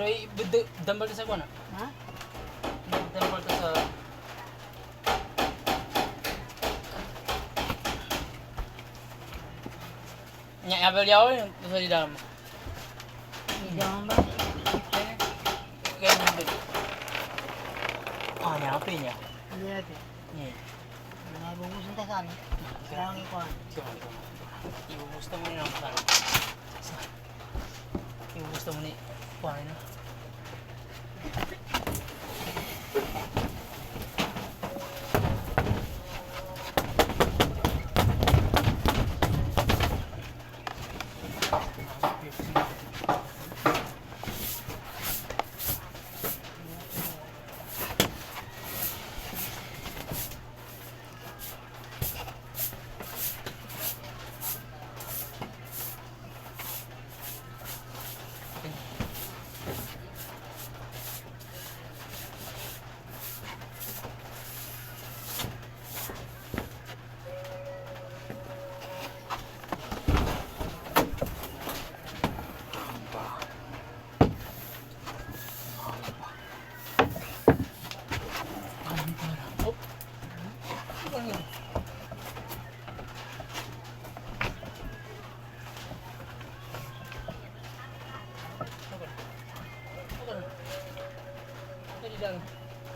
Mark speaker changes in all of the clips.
Speaker 1: Ano dambal sa kuno?
Speaker 2: Ha?
Speaker 1: Dambal sa nya abel yaw yung sa di dalam.
Speaker 2: Hindi naman ba?
Speaker 1: Kaya nandun. Ah, nya apa nya?
Speaker 2: Hindi natin.
Speaker 1: Ni.
Speaker 2: Nabubusin tayo saan. Kailangan ikuhan.
Speaker 1: Ibu gusto mo na sana. Ibu gusto mo ni kuha na.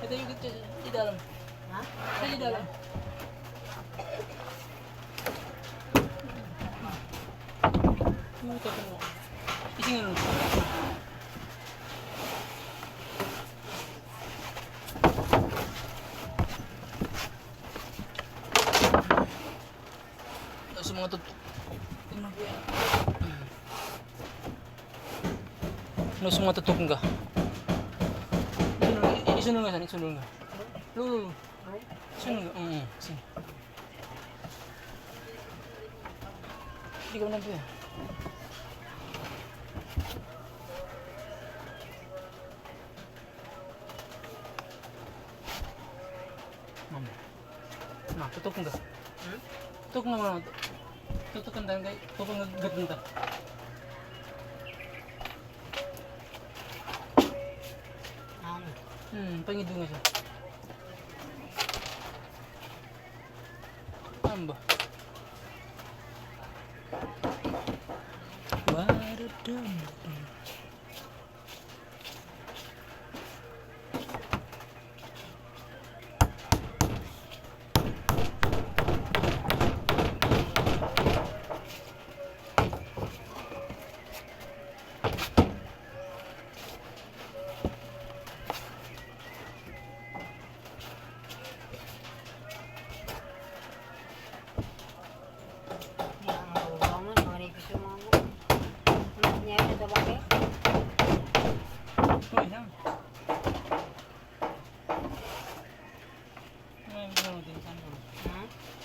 Speaker 1: Ito yung di dalam.
Speaker 2: Ha?
Speaker 1: Ito di dalam. Ito mo. Isingin mo. Sa mga tutok. Ano sa mga tutok nga? Isunod nga sana, isunod nga. Lulu. Isunod nga. Sini. Hindi ka na ba? Mama. Ma, tutok nga. Tutok nga mama. Tutok nga tayo. Tutok nga ganda. Pangido nga siya. Ano ba? Baradam.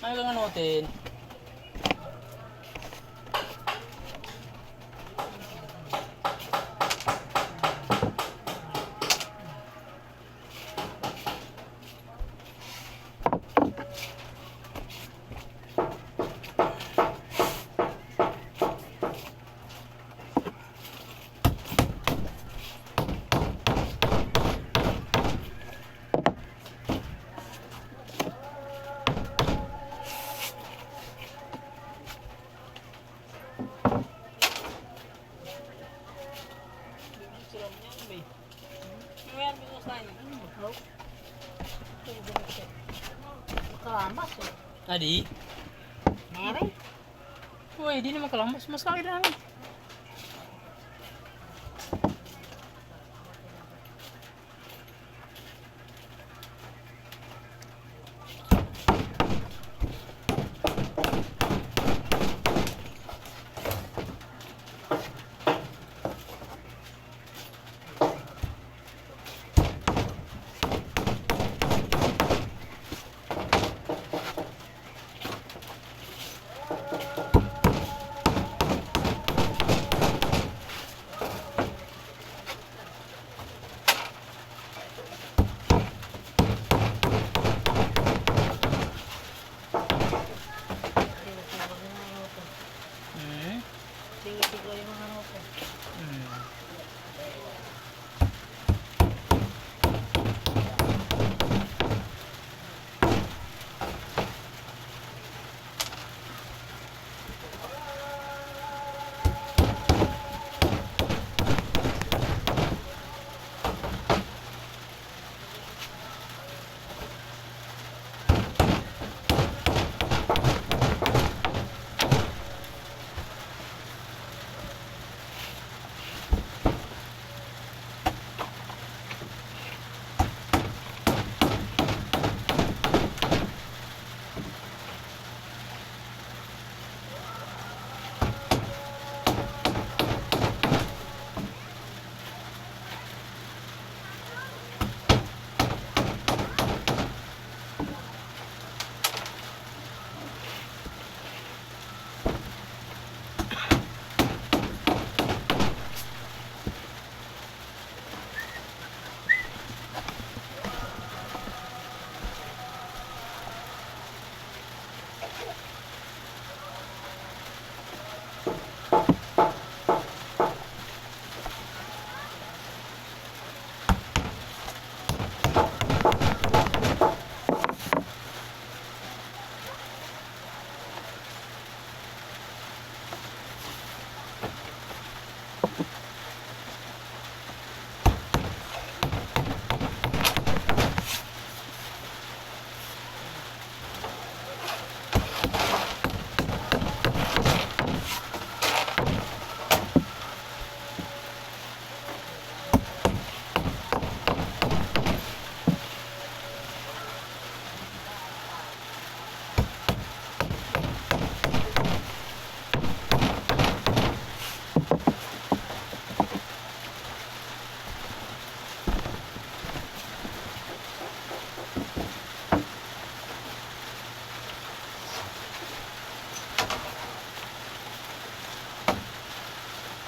Speaker 1: Ano lang anotin?
Speaker 2: Kalamas eh.
Speaker 1: Adi?
Speaker 2: Meron?
Speaker 1: Uy, di naman kalamas. Mas laki na namin.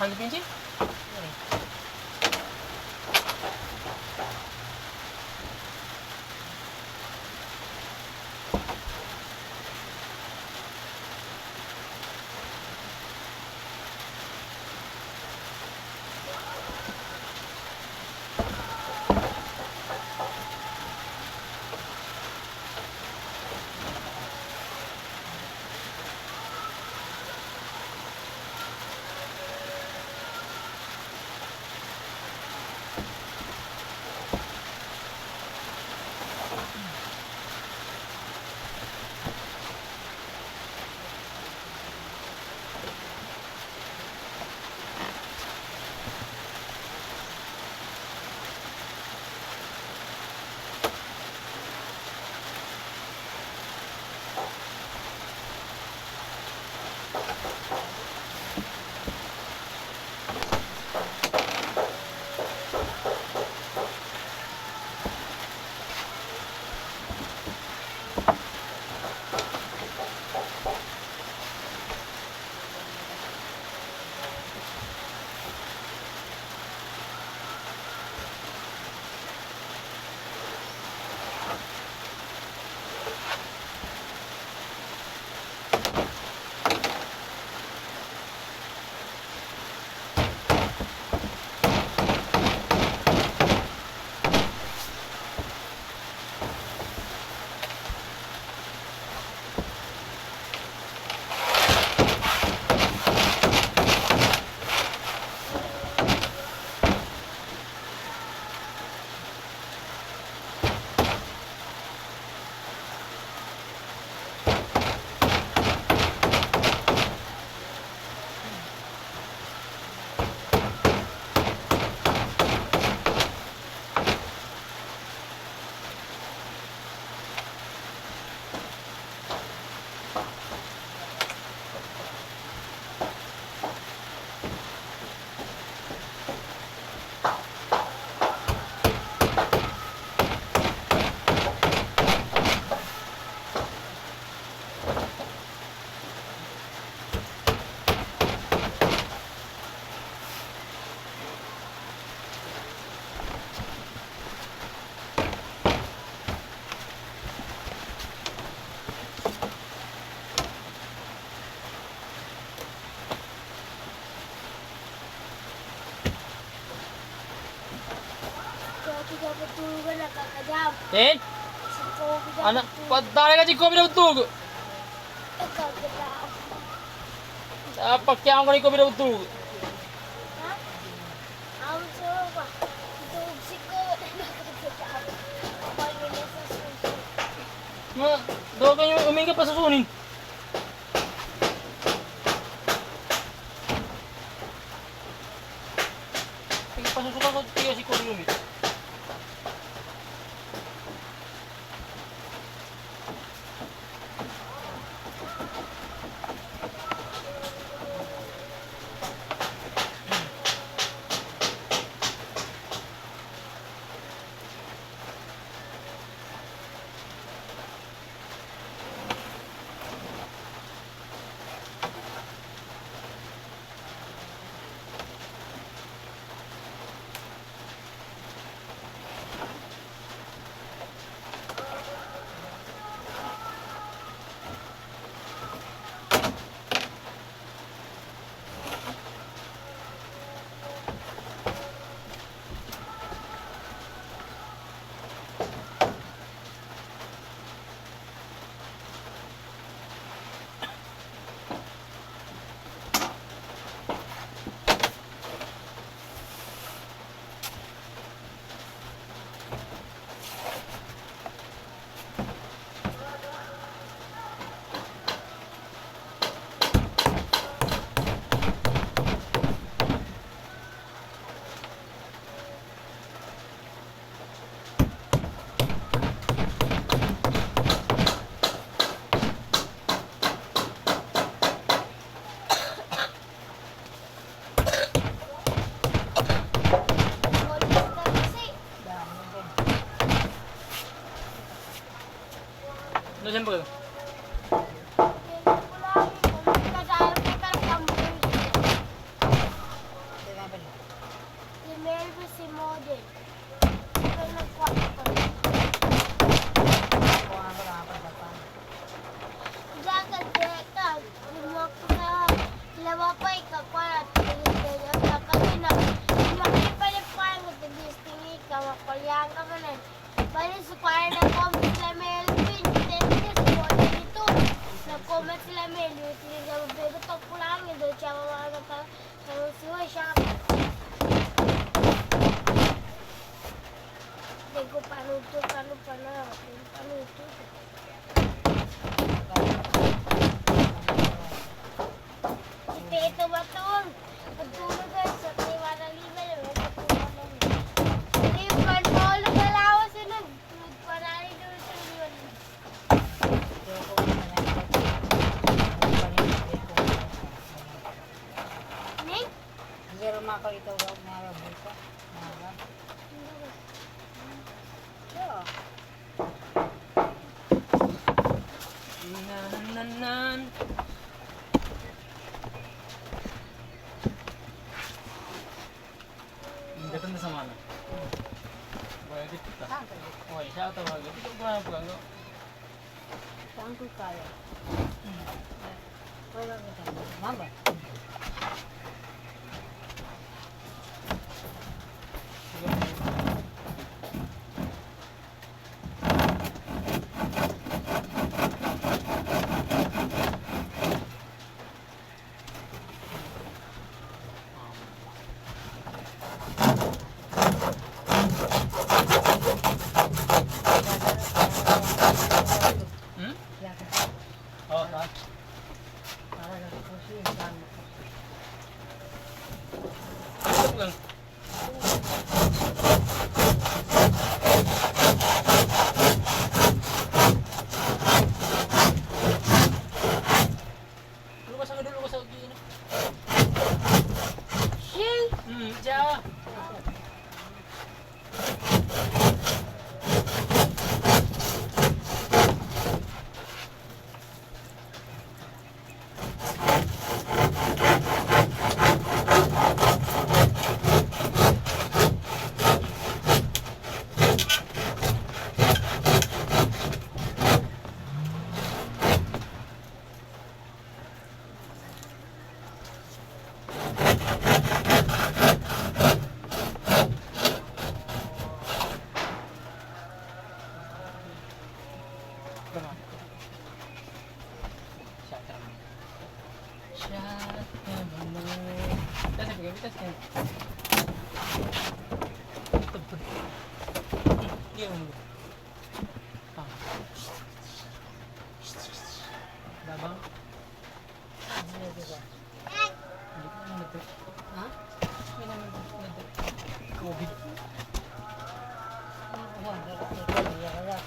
Speaker 1: Handy pencil? Eh? Anak, padahal ka kopi na utog. Pakyaw ko ni kopi na utog. Ma, daw kayo uminga pa sa sunin. Sige, pasusukan ko tiga si Kobi Lumit. Nasaan ba kayo?
Speaker 3: sa choir nag-comment sila Melvin. Tennis, wala dito. Nag-comment sila Melvin. Tinignan mo, pero talk ko lang yun. Doon siya mamamata sa suwa siya. Hindi ko panuto, paano. Ito ba ito? Pagtulog guys, sa tiwala lima yun. Hindi pa nolo kalawas yun. Nagpanali doon sa yun. Ning?
Speaker 2: Hindi rin makalito ka marabot ka.
Speaker 1: Nan. Datang na sa mana. Boleh kita.
Speaker 2: Saan ka dito?
Speaker 1: Oh, siya ito wag. Ito ko na pag ano.
Speaker 2: Saan ko kaya? Wala ko tayo. Mama.
Speaker 1: Oh, tak.
Speaker 2: Para na ko siya.
Speaker 1: Ito lang. Dulu ka sa gina.
Speaker 3: Shing!
Speaker 1: Ja. Babang,
Speaker 2: Ano dito?
Speaker 1: hindi ko naman ito.
Speaker 2: Ha?
Speaker 1: May naman ito. COVID.
Speaker 2: Wala.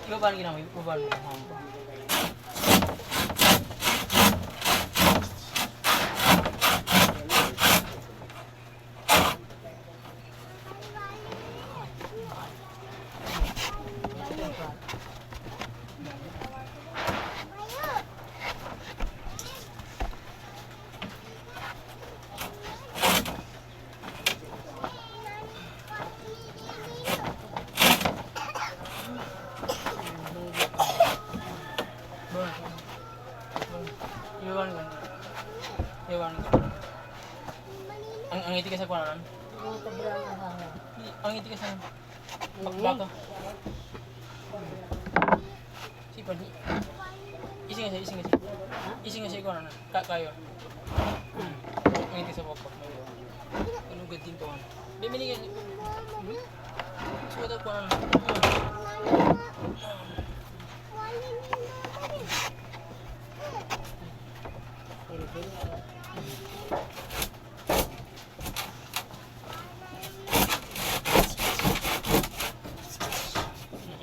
Speaker 1: Ibaba na ginawa, ibaba na ginawa. Iwan ko. Ang ngiti ka sa kuwanan? Ang ngiti ka sa bakbaka. Sipan. Ising nga siya. Ising nga siya kuwanan. Kayo. Ang ngiti sa bakbaka. Ano gadin to? Bimili ka. Suwa daw kuwanan.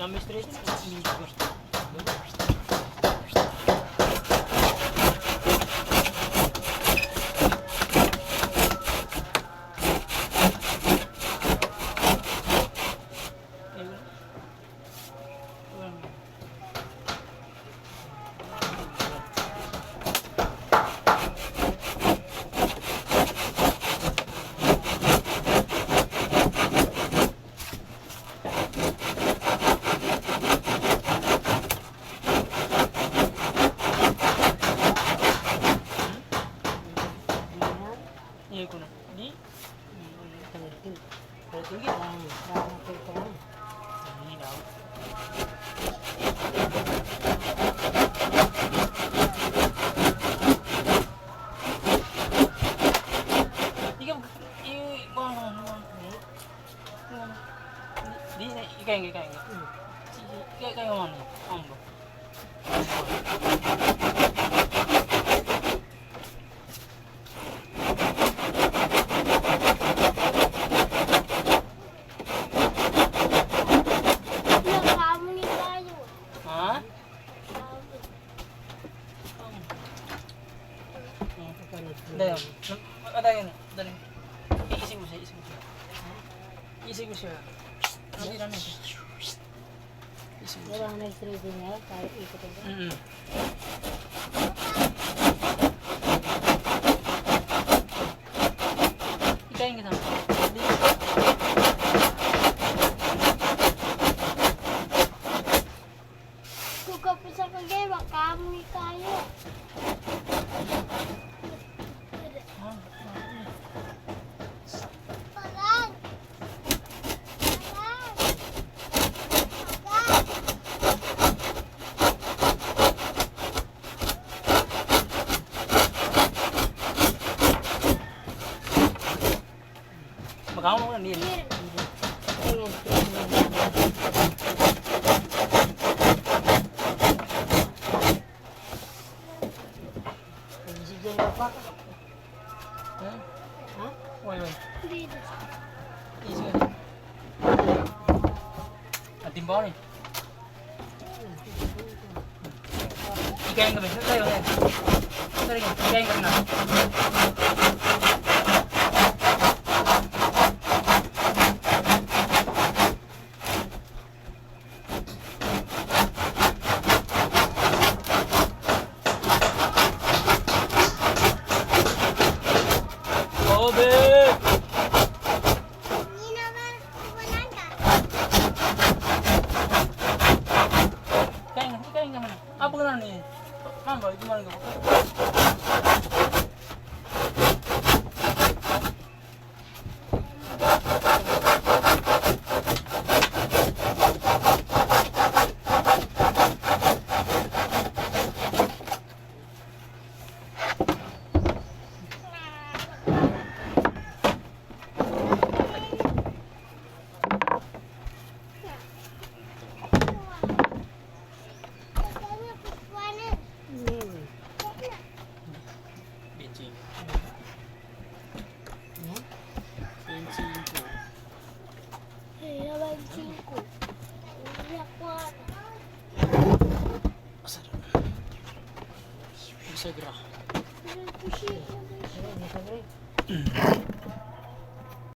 Speaker 1: Kami straight. Dahil. Dahil. Dahil. Iisig mo siya. Iisig mo siya. Iisig mo siya. Hindi na nito. Iisig mo
Speaker 2: Pero
Speaker 1: siya.
Speaker 2: ang nag-trading niya, kaya ikot ito.
Speaker 1: Ikain ka na.
Speaker 3: Kung kapit sa kagaya, kami tayo. Parang!
Speaker 1: Magkakaw mo na nila.
Speaker 2: Ayan, trading. Pwede si Jen pa.
Speaker 1: Ha?
Speaker 2: Ha?
Speaker 1: Wait, wait.
Speaker 3: Dito.
Speaker 1: Iisig ka. At timbaw ni. Ikain kami. Tayo na. Sorry nga. Ikain kami na. Kobe!
Speaker 3: Hindi naman, wala ka.
Speaker 1: Ikain kami na. Apa ka na ni? Mamba, ito malang ka.
Speaker 3: Kagaya, kukuhanin.
Speaker 2: Hmm.
Speaker 1: Benci.
Speaker 2: Ayan.
Speaker 1: Benci ko.
Speaker 3: Naman 5. Uyak ko.
Speaker 1: Masarap. Masagra.
Speaker 3: Pushi.
Speaker 2: Ayan, nasa break.